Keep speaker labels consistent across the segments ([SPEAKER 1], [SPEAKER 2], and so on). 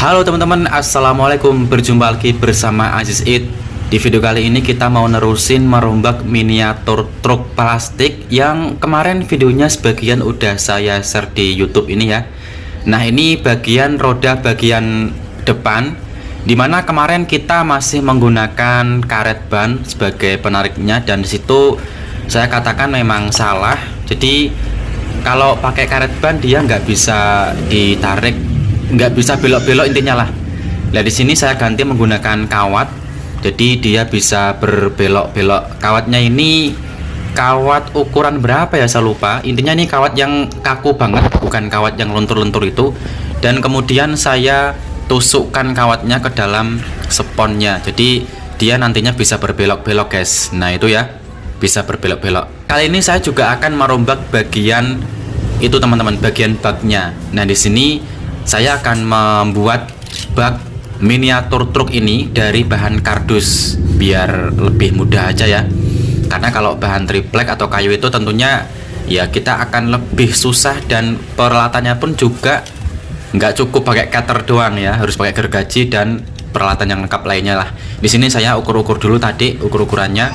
[SPEAKER 1] Halo teman-teman, assalamualaikum. Berjumpa lagi bersama Aziz It. Di video kali ini kita mau nerusin merombak miniatur truk plastik yang kemarin videonya sebagian udah saya share di YouTube ini ya. Nah, ini bagian roda bagian depan, dimana kemarin kita masih menggunakan karet ban sebagai penariknya, dan disitu saya katakan memang salah. Jadi kalau pakai karet ban dia nggak bisa ditarik, nggak bisa belok-belok intinya lah. Nah, di sini saya ganti menggunakan kawat, jadi dia bisa berbelok-belok. Kawatnya ini kawat ukuran berapa ya, saya lupa. Intinya ini kawat yang kaku banget, bukan kawat yang lentur-lentur itu. Dan kemudian saya tusukkan kawatnya ke dalam sponnya, jadi dia nantinya bisa berbelok-belok guys. Nah itu ya, bisa berbelok-belok. Kali ini saya juga akan merombak bagian itu teman-teman, bagian baknya. Nah di sini saya akan membuat bak miniatur truk ini dari bahan kardus biar lebih mudah aja ya. Karena kalau bahan triplek atau kayu itu tentunya ya kita akan lebih susah, dan peralatannya pun juga nggak cukup pakai cutter doang ya, harus pakai gergaji dan peralatan yang lengkap lainnya lah. Di sini saya ukur-ukur dulu tadi ukur-ukurannya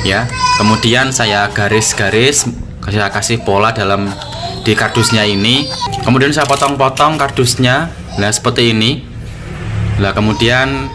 [SPEAKER 1] ya. Kemudian saya garis-garis, saya kasih pola dalam di kardusnya ini. Kemudian saya potong-potong kardusnya, nah seperti ini. Nah kemudian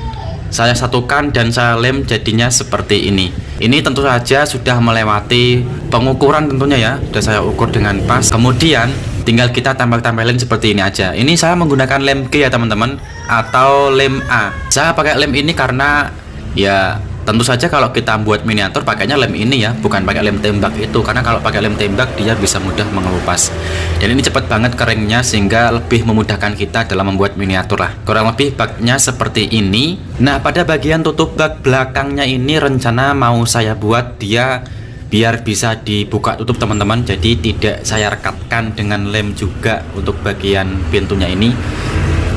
[SPEAKER 1] saya satukan dan saya lem jadinya seperti ini. Ini tentu saja sudah melewati pengukuran tentunya ya, sudah saya ukur dengan pas. Kemudian tinggal kita tambah-tambelin seperti ini aja. Ini saya menggunakan lem G ya teman-teman, atau lem A. Saya pakai lem ini karena ya tentu saja kalau kita buat miniatur pakainya lem ini ya, bukan pakai lem tembak itu. Karena kalau pakai lem tembak dia bisa mudah mengelupas. Dan ini cepat banget keringnya, sehingga lebih memudahkan kita dalam membuat miniatur lah. Kurang lebih baknya seperti ini. Nah pada bagian tutup bak belakangnya ini rencana mau saya buat dia biar bisa dibuka tutup teman-teman. Jadi tidak saya rekatkan dengan lem juga untuk bagian pintunya ini.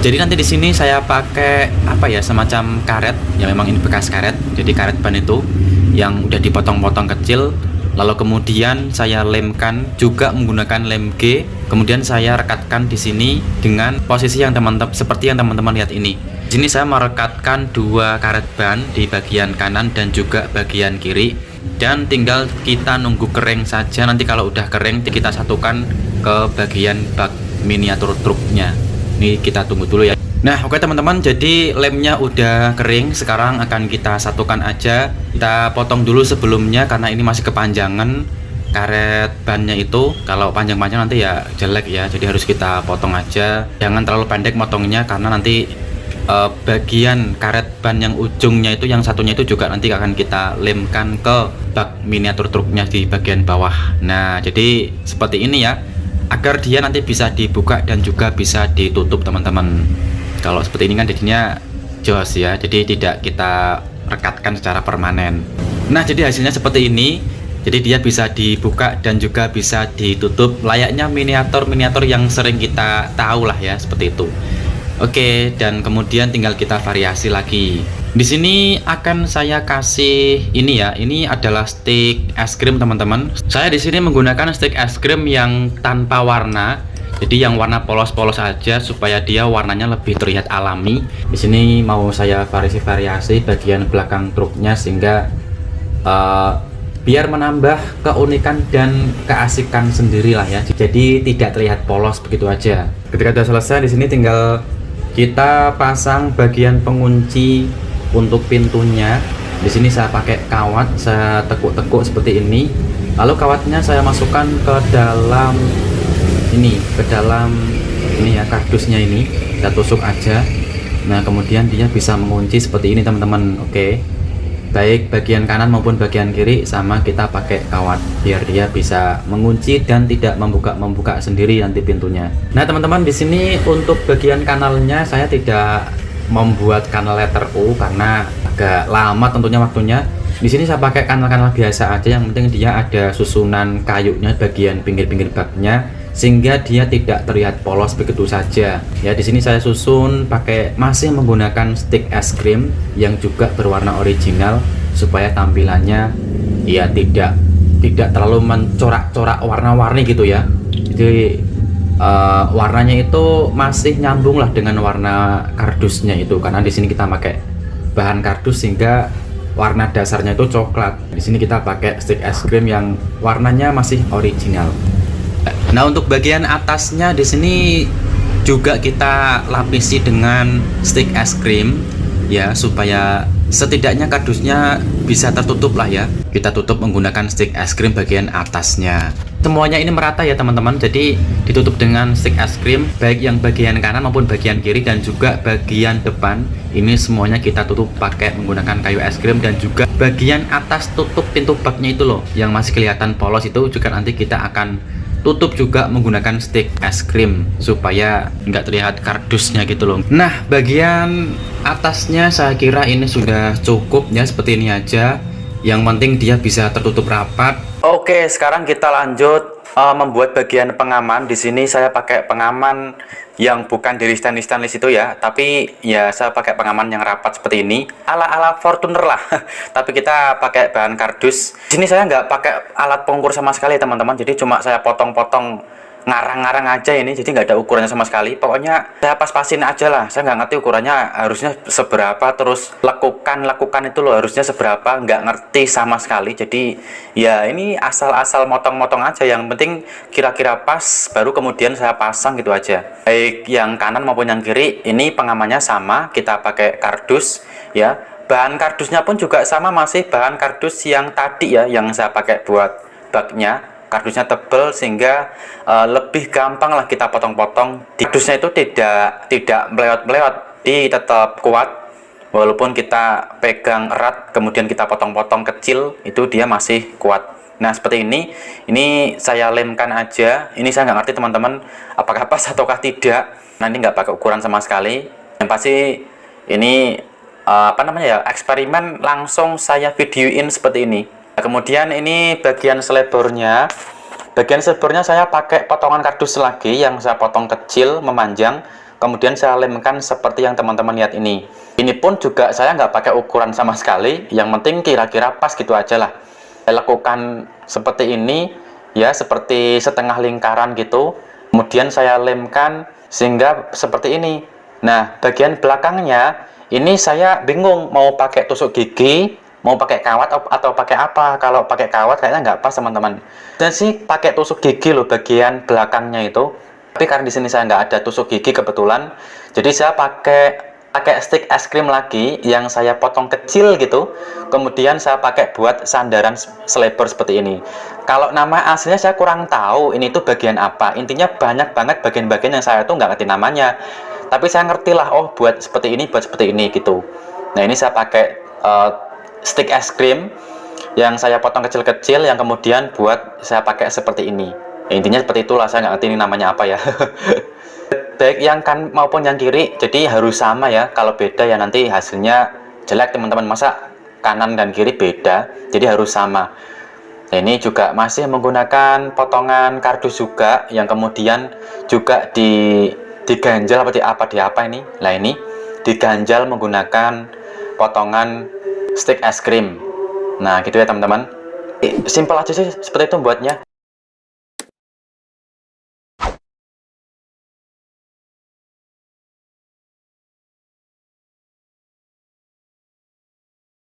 [SPEAKER 1] Jadi nanti di sini saya pakai apa ya, semacam karet ya, memang ini bekas karet. Jadi karet ban itu yang udah dipotong-potong kecil, lalu kemudian saya lemkan juga menggunakan lem G. Kemudian saya rekatkan di sini dengan posisi yang teman-teman seperti yang teman-teman lihat ini. Di sini saya merekatkan dua karet ban di bagian kanan dan juga bagian kiri, dan tinggal kita nunggu kering saja. Nanti kalau udah kering kita satukan ke bagian bak miniatur truknya. Ini kita tunggu dulu ya. Nah oke teman-teman, jadi lemnya udah kering. Sekarang akan kita satukan aja. Kita potong dulu sebelumnya karena ini masih kepanjangan karet bannya itu. Kalau panjang-panjang nanti ya jelek ya, jadi harus kita potong aja. Jangan terlalu pendek motongnya, karena nanti bagian karet ban yang ujungnya itu, yang satunya itu juga nanti akan kita lemkan ke bak miniatur truknya di bagian bawah. Nah jadi seperti ini ya, agar dia nanti bisa dibuka dan juga bisa ditutup teman-teman. Kalau seperti ini kan jadinya jos ya, jadi tidak kita rekatkan secara permanen. Nah jadi hasilnya seperti ini. Jadi dia bisa dibuka dan juga bisa ditutup, layaknya miniatur-miniatur yang sering kita tahu lah ya, seperti itu. Oke, dan kemudian tinggal kita variasi lagi. Di sini akan saya kasih ini ya. Ini adalah stick es krim teman-teman. Saya di sini menggunakan stick es krim yang tanpa warna. Jadi yang warna polos-polos aja supaya dia warnanya lebih terlihat alami. Di sini mau saya variasi bagian belakang truknya sehingga biar menambah keunikan dan keasikan sendiri lah ya. Jadi tidak terlihat polos begitu aja. Ketika sudah selesai, di sini tinggal kita pasang bagian pengunci untuk pintunya. Di sini saya pakai kawat, saya tekuk-tekuk seperti ini. Lalu kawatnya saya masukkan ke dalam ini, ya kardusnya ini. Kita tusuk aja. Nah, kemudian dia bisa mengunci seperti ini teman-teman. Oke. Baik bagian kanan maupun bagian kiri sama kita pakai kawat biar dia bisa mengunci dan tidak membuka sendiri nanti pintunya. Nah teman-teman, di sini untuk bagian kanalnya saya tidak membuat kanal letter U karena agak lama tentunya waktunya. Di sini saya pakai kanal-kanal biasa aja, yang penting dia ada susunan kayunya bagian pinggir-pinggir baknya sehingga dia tidak terlihat polos begitu saja. Ya di sini saya susun masih menggunakan stick es krim yang juga berwarna original supaya tampilannya ya tidak terlalu mencorak-corak warna-warni gitu ya. Jadi warnanya itu masih nyambung lah dengan warna kardusnya itu, karena di sini kita pakai bahan kardus sehingga warna dasarnya itu coklat. Di sini kita pakai stick es krim yang warnanya masih original. Nah, untuk bagian atasnya di sini juga kita lapisi dengan stick es krim ya, supaya setidaknya kardusnya bisa tertutup lah ya. Kita tutup menggunakan stick es krim bagian atasnya. Semuanya ini merata ya teman-teman, jadi ditutup dengan stick es krim baik yang bagian kanan maupun bagian kiri dan juga bagian depan. Ini semuanya kita tutup pakai menggunakan kayu es krim, dan juga bagian atas tutup pintu baknya itu loh yang masih kelihatan polos itu juga nanti kita akan tutup juga menggunakan stick es krim supaya nggak terlihat kardusnya gitu loh. Nah, bagian atasnya saya kira ini sudah cukup ya, seperti ini aja. Yang penting dia bisa tertutup rapat. Oke, sekarang kita lanjut membuat bagian pengaman. Di sini saya pakai pengaman yang bukan dari stainless itu ya, tapi ya saya pakai pengaman yang rapat seperti ini, ala-ala Fortuner lah. Tapi kita pakai bahan kardus. Di sini saya nggak pakai alat pengukur sama sekali teman-teman, jadi cuma saya potong-potong ngarang-ngarang aja ini, jadi nggak ada ukurannya sama sekali. Pokoknya saya pas-pasin aja lah, saya nggak ngerti ukurannya harusnya seberapa, terus lekukan itu loh harusnya seberapa, nggak ngerti sama sekali. Jadi ya ini asal-asal motong-motong aja, yang penting kira-kira pas, baru kemudian saya pasang gitu aja. Baik yang kanan maupun yang kiri, ini pengamannya sama, kita pakai kardus ya. Bahan kardusnya pun juga sama, masih bahan kardus yang tadi ya, yang saya pakai buat baknya. Kardusnya tebal sehingga lebih gampang lah kita potong-potong. Kardusnya itu tidak melewat-melewat, tetap kuat walaupun kita pegang erat kemudian kita potong-potong kecil, itu dia masih kuat. Nah, seperti ini saya lemkan aja. Ini saya nggak ngerti teman-teman apakah pas ataukah tidak, nanti nggak pakai ukuran sama sekali. Yang pasti ini eksperimen langsung saya videoin seperti ini. Kemudian ini bagian selebornya. Bagian selebornya saya pakai potongan kardus lagi yang saya potong kecil memanjang. Kemudian saya lemkan seperti yang teman-teman lihat ini. Ini pun juga saya nggak pakai ukuran sama sekali. Yang penting kira-kira pas gitu aja lah. Saya lakukan seperti ini ya, seperti setengah lingkaran gitu. Kemudian saya lemkan sehingga seperti ini. Nah, bagian belakangnya ini saya bingung mau pakai tusuk gigi, mau pakai kawat atau pakai apa. Kalau pakai kawat kayaknya nggak pas teman-teman. Dan sih pakai tusuk gigi loh bagian belakangnya itu. Tapi karena di sini saya nggak ada tusuk gigi kebetulan, jadi saya pakai stick es krim lagi yang saya potong kecil gitu. Kemudian saya pakai buat sandaran selebor seperti ini. Kalau nama aslinya saya kurang tahu ini tuh bagian apa. Intinya banyak banget bagian-bagian yang saya tuh nggak ngerti namanya. Tapi saya ngerti lah, oh buat seperti ini gitu. Nah, ini saya pakai stick es krim yang saya potong kecil-kecil, yang kemudian buat saya pakai seperti ini. Ya, intinya seperti itulah, saya nggak ngerti ini namanya apa ya. Baik yang kanan maupun yang kiri, jadi harus sama ya. Kalau beda ya nanti hasilnya jelek teman-teman. Masa kanan dan kiri beda, jadi harus sama. Nah, ini juga masih menggunakan potongan kardus juga, yang kemudian juga diganjal di apa ini. Nah, ini diganjal menggunakan potongan stick es krim. Nah, gitu ya teman-teman. Simpel aja sih seperti itu buatnya.